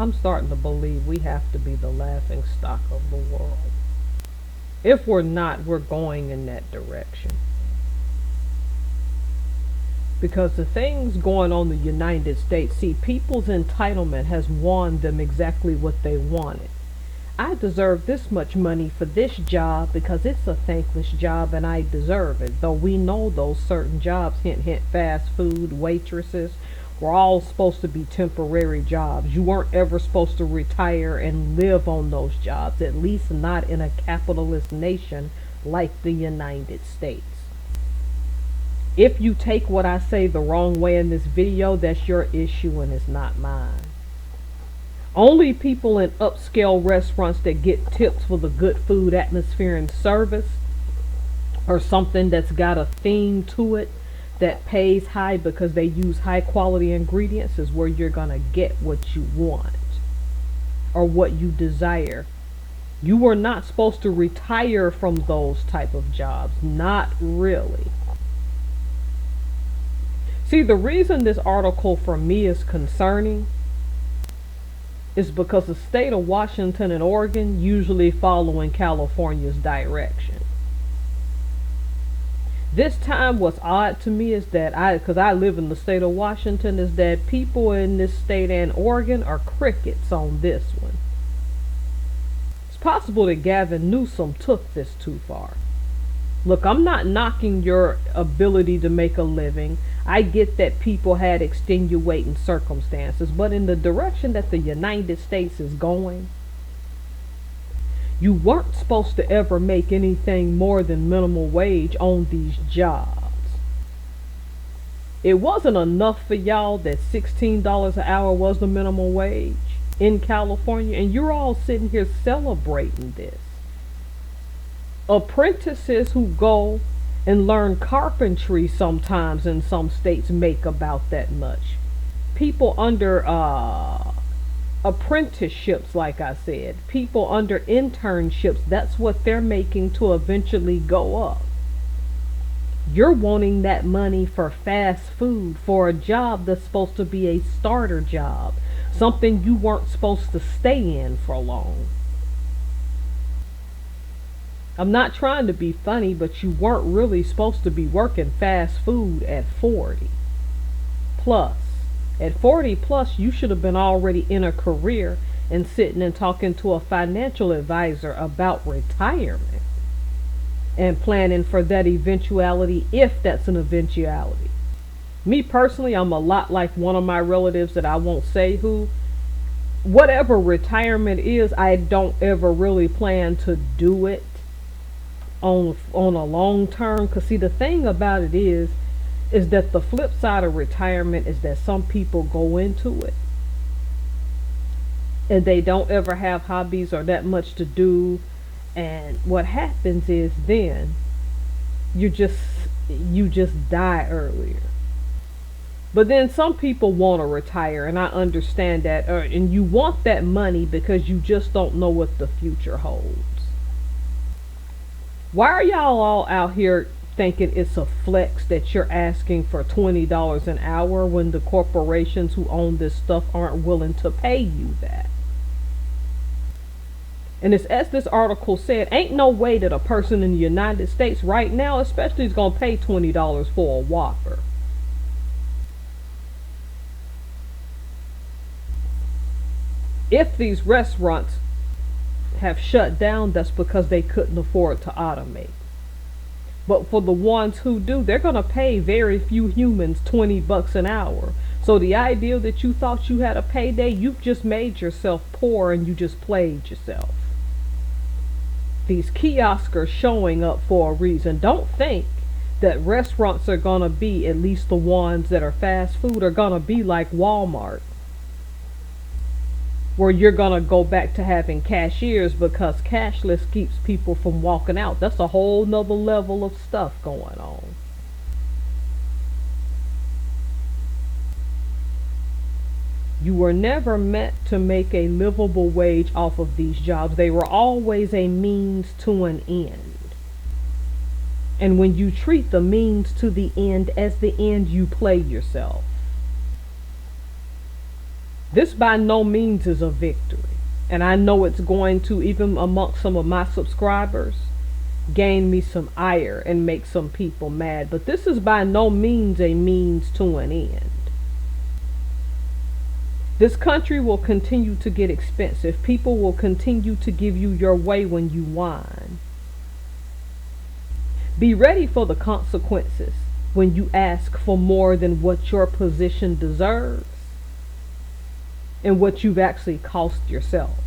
I'm starting to believe we have to be the laughing stock of the world. If we're not, we're going in that direction. Because the things going on in the United States, see, people's entitlement has won them exactly what they wanted. I deserve this much money for this job because it's a thankless job and I deserve it. Though we know those certain jobs, hint, hint, fast food, waitresses, were all supposed to be temporary jobs. You weren't ever supposed to retire and live on those jobs, at least not in a capitalist nation like the United States. If you take what I say the wrong way in this video, that's your issue and it's not mine. Only people in upscale restaurants that get tips for the good food, atmosphere, and service, or something that's got a theme to it that pays high because they use high quality ingredients, is where you're gonna get what you want or what you desire. You were not supposed to retire from those type of jobs. Not really. See, the reason this article for me is concerning is because the state of Washington and Oregon usually follow in California's direction. This time what's odd to me is that because I live in the state of Washington, is that people in this state and Oregon are crickets on this one. It's possible that Gavin Newsom took this too far. Look, I'm not knocking your ability to make a living. I get that people had extenuating circumstances, but in the direction that the United States is going, you weren't supposed to ever make anything more than minimum wage on these jobs. It wasn't enough for y'all that $16 an hour was the minimum wage in California, and you're all sitting here celebrating this. Apprentices who go and learn carpentry sometimes in some states make about that much. People under apprenticeships, like I said, people under internships, that's what they're making to eventually go up. You're wanting that money for fast food, for a job that's supposed to be a starter job, something you weren't supposed to stay in for long. I'm not trying to be funny, but you weren't really supposed to be working fast food at 40 plus. At 40 plus, you should have been already in a career and sitting and talking to a financial advisor about retirement and planning for that eventuality, if that's an eventuality. Me personally, I'm a lot like one of my relatives that I won't say who. Whatever retirement is, I don't ever really plan to do it on a long term, because see, the thing about it is that the flip side of retirement is that some people go into it and they don't ever have hobbies or that much to do, and what happens is then you just die earlier. But then some people want to retire, and I understand that, and you want that money because you just don't know what the future holds. Why are y'all all out here thinking it's a flex that you're asking for $20 an hour when the corporations who own this stuff aren't willing to pay you that? And it's, as this article said, ain't no way that a person in the United States right now especially is going to pay $20 for a Whopper. If these restaurants have shut down, that's because they couldn't afford to automate. But for the ones who do, they're going to pay very few humans $20 an hour. So the idea that you thought you had a payday, you've just made yourself poor and you just played yourself. These kiosks are showing up for a reason. Don't think that restaurants are going to be, at least the ones that are fast food, are going to be like Walmart, where you're going to go back to having cashiers because cashless keeps people from walking out. That's a whole nother level of stuff going on. You were never meant to make a livable wage off of these jobs. They were always a means to an end. And when you treat the means to the end as the end, you play yourself. This by no means is a victory. And I know it's going to, even amongst some of my subscribers, gain me some ire and make some people mad. But this is by no means a means to an end. This country will continue to get expensive. People will continue to give you your way when you whine. Be ready for the consequences when you ask for more than what your position deserves and what you've actually cost yourself.